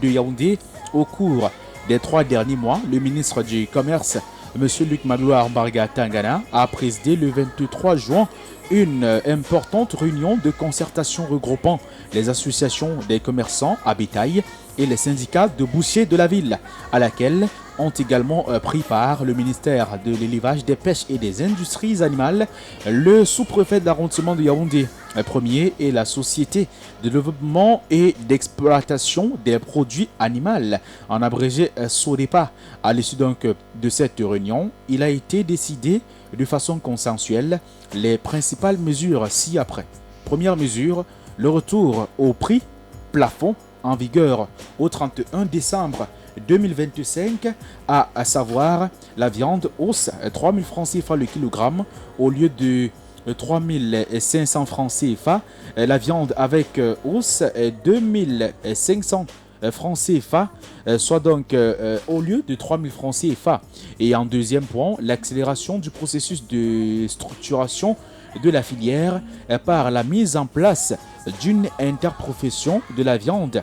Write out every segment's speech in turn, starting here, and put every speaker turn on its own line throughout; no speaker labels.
de Yaoundé. Au cours des 3 derniers mois, le ministre du Commerce, M. Luc Magloire Mbarga Tangana, a présidé le 23 juin une importante réunion de concertation regroupant les associations des commerçants à bétail et les syndicats de bouchers de la ville, à laquelle ont également pris part le ministère de l'élevage, des pêches et des industries animales, le sous-préfet de l'arrondissement de Yaoundé premier et la société de développement et d'exploitation des produits animaux, en abrégé SODEPA. À l'issue donc de cette réunion, il a été décidé de façon consensuelle les principales mesures ci-après. Première mesure, le retour au prix plafond en vigueur au 31 décembre 2025, à savoir la viande hausse 3 000 francs CFA le kilogramme au lieu de 3 500 francs CFA, la viande avec hausse 2 500 francs CFA, soit donc au lieu de 3 000 francs CFA. Et en deuxième point, l'accélération du processus de structuration de la filière par la mise en place d'une interprofession de la viande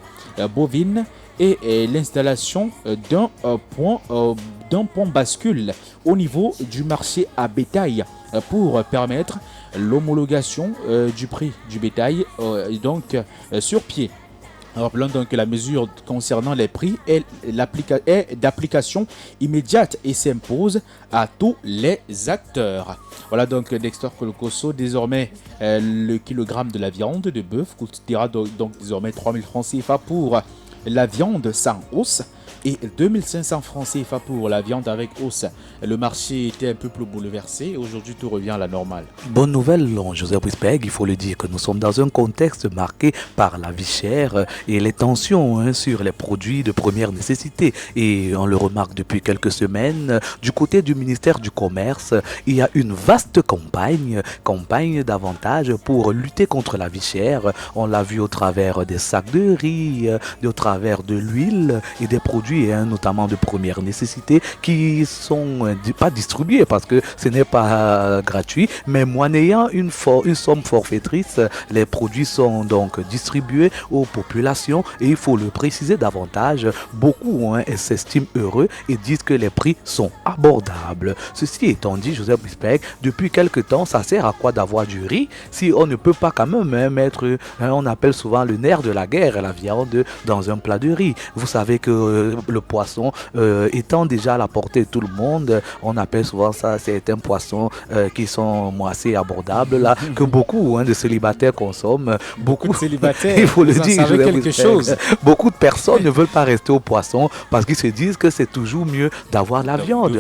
bovine et l'installation d'un point bascule au niveau du marché à bétail pour permettre l'homologation du prix du bétail sur pied. Rappelons donc que la mesure concernant les prix est d'application immédiate et s'impose à tous les acteurs. Voilà donc Dexter Kolokoso. Désormais, le kilogramme de la viande de bœuf coûtera donc désormais 3 000 francs CFA pour la viande sans os et 2500 francs CFA pour la viande avec os. Le marché était un peu plus bouleversé. Aujourd'hui, tout revient à la normale.
Bonne nouvelle, Joseph Wispeg. Il faut le dire que nous sommes dans un contexte marqué par la vie chère et les tensions sur les produits de première nécessité. Et on le remarque depuis quelques semaines, du côté du ministère du Commerce, il y a une vaste campagne davantage pour lutter contre la vie chère. On l'a vu au travers des sacs de riz, au travers de l'huile et des produits notamment de première nécessité qui sont pas distribués parce que ce n'est pas gratuit, mais moyennant une somme forfaitrice, les produits sont donc distribués aux populations et il faut le préciser davantage. Beaucoup s'estiment heureux et disent que les prix sont abordables. Ceci étant dit, Joseph Wispeg, depuis quelque temps, ça sert à quoi d'avoir du riz si on ne peut pas quand même mettre, on appelle souvent le nerf de la guerre, la viande dans un plat de riz. Vous savez que le poisson étant déjà à la portée de tout le monde, on appelle souvent ça certains poissons qui sont assez abordables là, que beaucoup de célibataires consomment. Beaucoup de
célibataires,
il faut le dire,
quelque chose.
Beaucoup de personnes ne veulent pas rester au poisson parce qu'ils se disent que c'est toujours mieux d'avoir la viande.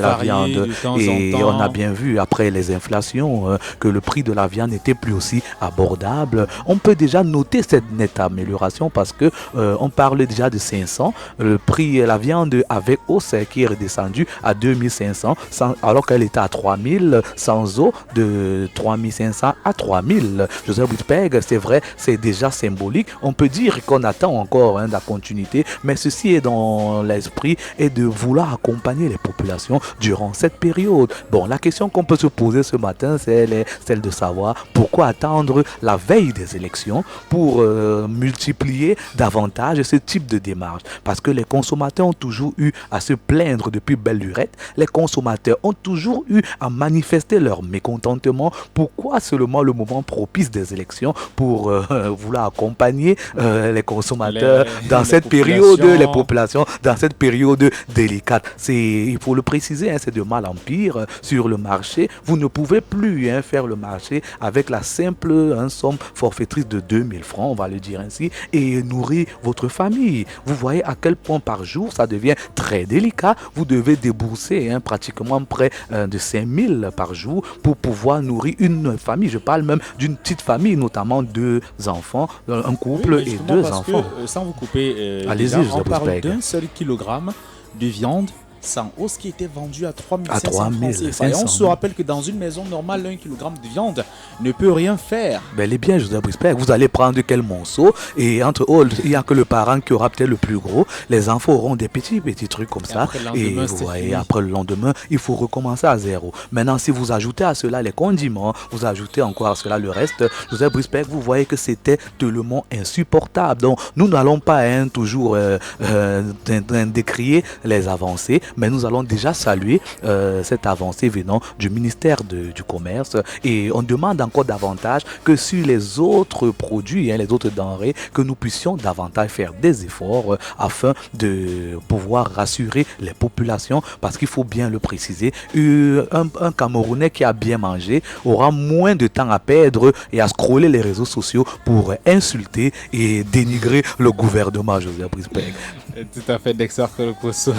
Et on a bien vu après les inflations que le prix de la viande n'était plus aussi abordable. On peut déjà noter cette nette amélioration parce que on parle déjà de 500. Le prix la viande avec os qui est redescendue à 2500 alors qu'elle était à 3000 sans eau, de 3500 à 3000. Joseph Wispeg, c'est vrai, c'est déjà symbolique. On peut dire qu'on attend encore de la continuité, mais ceci est dans l'esprit et de vouloir accompagner les populations durant cette période. Bon, la question qu'on peut se poser ce matin, c'est celle de savoir pourquoi attendre la veille des élections pour multiplier davantage ce type de démarche. Parce que les consommateurs ont toujours eu à se plaindre depuis belle lurette. Les consommateurs ont toujours eu à manifester leur mécontentement. Pourquoi seulement le moment propice des élections pour vouloir accompagner les consommateurs dans cette période, les populations, dans cette période délicate. Il faut le préciser, c'est de mal en pire sur le marché. Vous ne pouvez plus faire le marché avec la simple somme forfaitrice de 2000 francs, on va le dire ainsi, et nourrir votre famille. Vous voyez à quel point par jour ça devient très délicat. Vous devez débourser pratiquement près de 5000 par jour pour pouvoir nourrir une famille. Je parle même d'une petite famille, notamment 2 enfants, un couple et 2 enfants.
Sans vous couper,
allez-y,
on parle d'un seul kilogramme de viande sans hausse qui était vendu à 3500
À
francs CFA. Et on se rappelle que dans une maison normale, 1 kg de viande ne peut rien faire.
Bel et bien, Joseph Brispec, vous allez prendre quel morceau et entre autres, il n'y a que le parent qui aura peut-être le plus gros. Les enfants auront des petits trucs comme ça. Et vous voyez, après le lendemain, il faut recommencer à zéro. Maintenant, si vous ajoutez à cela les condiments, vous ajoutez encore à cela le reste, Joseph Brispec, vous voyez que c'était tellement insupportable. Donc, nous n'allons pas toujours décrier les avancées, mais nous allons déjà saluer cette avancée venant du ministère du Commerce et on demande encore davantage que sur les autres produits, les autres denrées, que nous puissions davantage faire des efforts afin de pouvoir rassurer les populations parce qu'il faut bien le préciser, un Camerounais qui a bien mangé aura moins de temps à perdre et à scroller les réseaux sociaux pour insulter et dénigrer le gouvernement, Joseph Brispec.
Tout à fait, Dexter Kolokoso.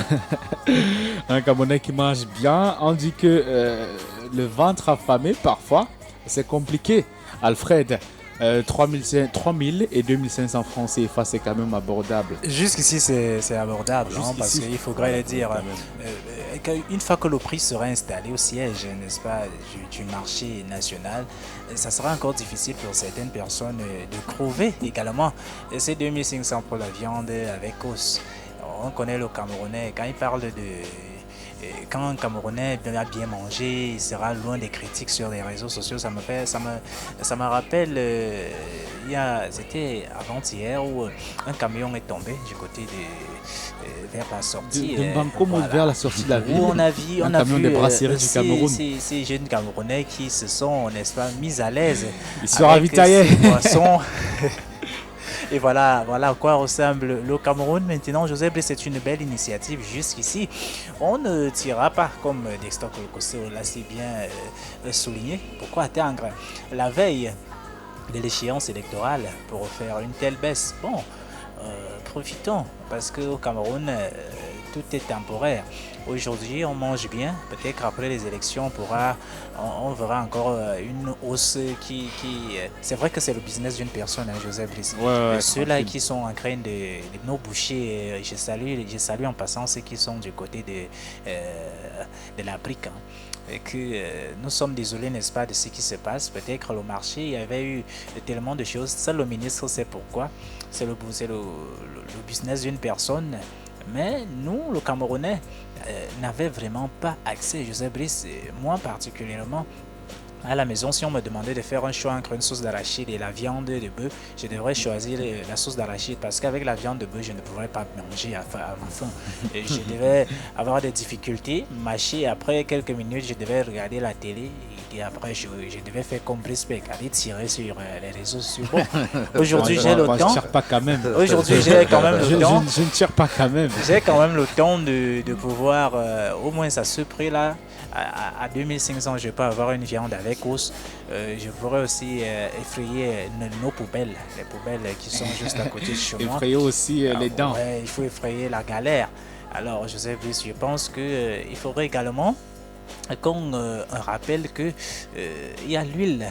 Un Camerounais qui mange bien, on dit que le ventre affamé, parfois, c'est compliqué. Alfred, 3000 et 2500 francs CFA, c'est quand même abordable.
Jusqu'ici, c'est abordable, hein, parce qu'il faudrait le dire. Une fois que le prix sera installé au siège, n'est-ce pas, du marché national, ça sera encore difficile pour certaines personnes de crever également. Et c'est 2500 pour la viande avec os. On connaît le Camerounais, quand il parle quand un Camerounais a bien mangé, il sera loin des critiques sur les réseaux sociaux. Ça me rappelle, c'était avant-hier où un camion est tombé du côté vers la sortie.
De Bankomo vers la sortie de la ville.
Où on a vu
des brasseries du Cameroun.
Ces jeunes Camerounais qui se sont, n'est-ce pas, mis à l'aise.
Ils se ravitaillaient.
Et voilà à quoi ressemble le Cameroun maintenant. Joseph, c'est une belle initiative jusqu'ici. On ne tirera pas, comme Dexter Kolokoso l'a si bien souligné. Pourquoi attendre la veille de l'échéance électorale pour faire une telle baisse? Bon, profitons, parce qu'au Cameroun, tout est temporaire. Aujourd'hui, on mange bien. Peut-être après les élections, on verra encore une hausse qui c'est vrai que c'est le business d'une personne, hein, Joseph Brice. Ceux-là qui sont en train de nos bouchers, je salue en passant ceux qui sont du côté de l'Afrique. Hein. Et que nous sommes désolés, n'est-ce pas, de ce qui se passe. Peut-être le marché, il y avait eu tellement de choses. Seul le ministre sait pourquoi. C'est le business d'une personne. Mais nous, le Camerounais, n'avait vraiment pas accès. Joseph Brice, moi particulièrement, à la maison, si on me demandait de faire un choix entre une sauce d'arachide et la viande de bœuf, je devrais choisir la sauce d'arachide parce qu'avec la viande de bœuf, je ne pourrais pas manger à ma faim. Et je devais avoir des difficultés, mâcher. Après quelques minutes, je devais regarder la télé et après, je devais faire comme Brispec, aller tirer sur les réseaux sociaux. Bon, aujourd'hui, j'ai le temps.
Je ne tire pas quand même.
Aujourd'hui, j'ai quand même le temps.
Je ne tire pas quand même.
J'ai quand même le temps de pouvoir, au moins à ce prix-là, à 2500, je peux avoir une viande avec os. Je pourrais aussi effrayer nos poubelles, les poubelles qui sont juste à côté de chez moi.
Effrayer aussi les dents.
Ouais, il faut effrayer la galère. Alors, Joseph Brice, je pense qu'il faudrait également qu'on rappelle qu'il y a l'huile.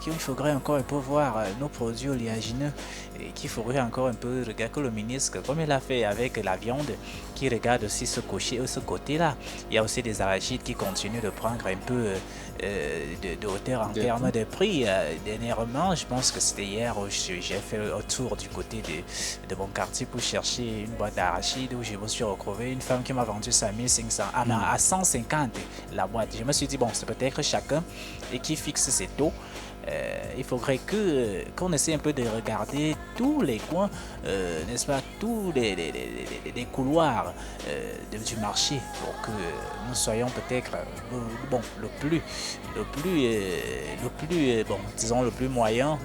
Qu'il faudrait encore un peu voir nos produits oléagineux et qu'il faudrait encore un peu regarder le ministre, comme il a fait avec la viande, qui regarde aussi ce côté-là. Il y a aussi des arachides qui continuent de prendre un peu de hauteur en termes de prix. Dernièrement, je pense que c'était hier où j'ai fait un tour du côté de mon quartier pour chercher une boîte d'arachides où je me suis retrouvé une femme qui m'a vendu ça à 1500, à 150 la boîte. Je me suis dit, bon, c'est peut-être chacun et qui fixe ses taux. Il faudrait qu'on essaie un peu de regarder tous les coins, n'est-ce pas, tous les couloirs du marché pour que nous soyons peut-être disons le plus moyen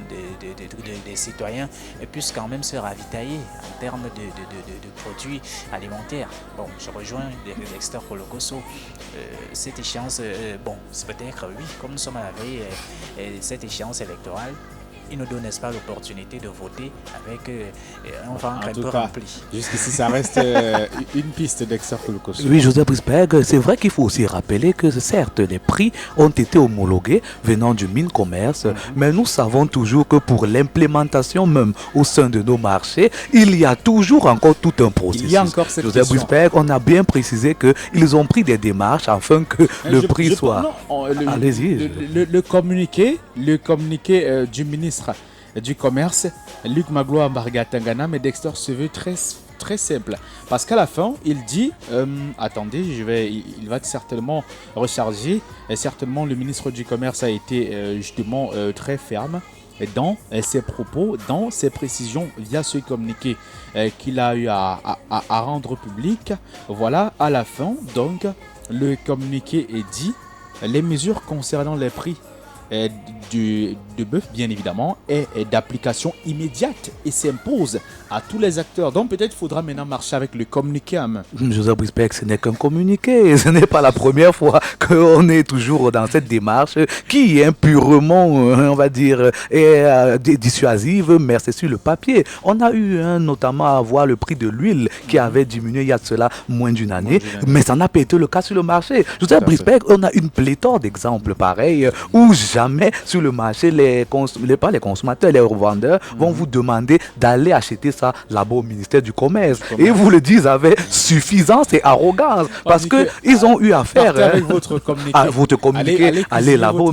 des citoyens et puissent quand même se ravitailler en termes de produits alimentaires. Bon, je rejoins Dexter Kolokoso. Cette échéance, c'est peut-être oui, comme nous sommes à la veille, cette échéance électorale, il nous donne, n'est-ce pas, l'opportunité de voter avec un ventre un peu
cas,
rempli.
Jusqu'ici, ça reste une piste Dexter Kolokoso.
Oui, Joseph Brisberg, c'est vrai qu'il faut aussi rappeler que certes, les prix ont été homologués venant du mine commerce, mais nous savons toujours que pour l'implémentation même au sein de nos marchés, il y a toujours encore tout un processus.
Il y a encore cette
Joseph
question.
Brisberg, on a bien précisé qu'ils ont pris des démarches afin que le prix soit... Allez-y.
Le communiqué du ministre du Commerce, Luc Magloire Mbargatangana, mais Dexter se veut très simple. Parce qu'à la fin, il dit, attendez, il va certainement recharger. Et certainement, le ministre du Commerce a été justement très ferme dans ses propos, dans ses précisions via ce communiqué qu'il a eu à rendre public. Voilà, à la fin, donc, le communiqué est dit. Les mesures concernant les prix de bœuf, bien évidemment, est d'application immédiate et s'impose à tous les acteurs. Donc peut-être faudra maintenant marcher avec le communiqué à main.
Joseph Brisberg, ce n'est qu'un communiqué. Ce n'est pas la première fois qu'on est toujours dans cette démarche qui est purement, on va dire, dissuasive, mais c'est sur le papier. On a eu notamment à voir le prix de l'huile qui avait diminué il y a de cela moins d'une année, mais ça n'a pas été le cas sur le marché. Joseph Brisberg, on a une pléthore d'exemples pareils où jamais sur le marché, pas les consommateurs, les revendeurs vont vous demander d'aller acheter ça là-bas au ministère du Commerce. Et vous le dites avec suffisance et arrogance parce qu'ils ont eu affaire
avec votre communiqué.
Allez là-bas,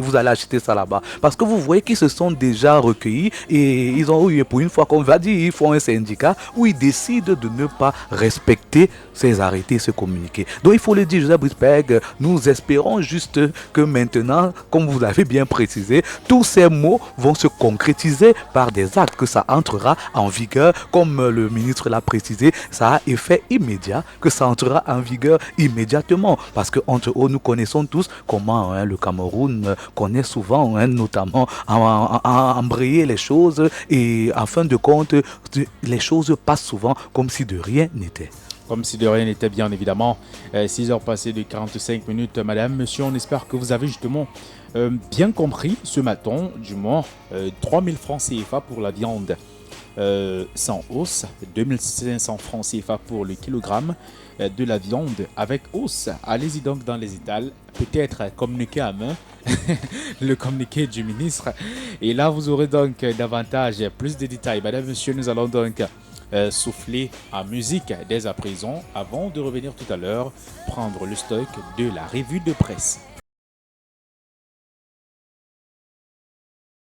vous allez acheter ça là-bas. Parce que vous voyez qu'ils se sont déjà recueillis et ils ont eu, pour une fois qu'on va dire, ils font un syndicat où ils décident de ne pas respecter ces arrêtés, ce communiqué. Donc il faut le dire, Joseph Brisberg, nous espérons juste que maintenant, comme vous l'avez bien précisé, tous ces mots vont se concrétiser par des actes, que ça entrera en vigueur, comme le ministre l'a précisé, ça a effet immédiat, que ça entrera en vigueur immédiatement. Parce que entre eux, nous connaissons tous comment le Cameroun connaît souvent, notamment, embrayer les choses et en fin de compte, les choses passent souvent comme si de rien n'était.
Comme si de rien n'était, bien évidemment. 6 heures passées de 45 minutes, madame, monsieur, on espère que vous avez justement bien compris ce matin, du moins, 3000 francs CFA pour la viande sans hausse, 2500 francs CFA pour le kilogramme de la viande avec hausse. Allez-y donc dans les étals, peut-être communiquer à main, le communiqué du ministre. Et là, vous aurez donc davantage, plus de détails. Madame, monsieur, nous allons donc souffler en musique dès à présent avant de revenir tout à l'heure prendre le stock de la revue de presse.